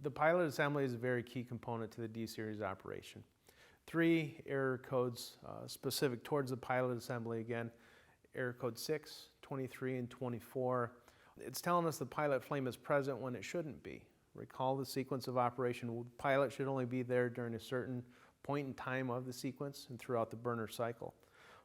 The pilot assembly is a very key component to the D-Series operation. 3 error codes specific towards the pilot assembly again. Error code 6, 23, and 24. It's telling us the pilot flame is present when it shouldn't be. Recall the sequence of operation. The pilot should only be there during a certain point in time of the sequence and throughout the burner cycle.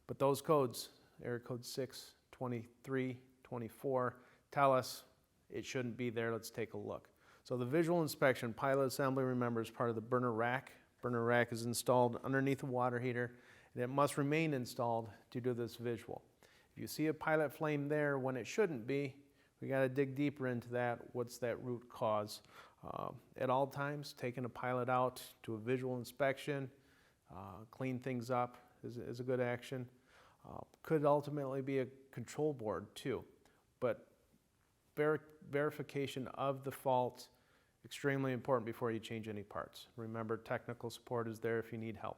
But those codes, error code 6, 23, 24, tell us it shouldn't be there. Let's take a look. So the visual inspection, pilot assembly, remember, is part of the burner rack. Burner rack is installed underneath the water heater, and it must remain installed to do this visual. If you see a pilot flame there when it shouldn't be, we got to dig deeper into that. What's that root cause? At all times, taking a pilot out to a visual inspection, clean things up is a good action. Could ultimately be a control board too, but verification of the fault extremely important before you change any parts. Remember, technical support is there if you need help.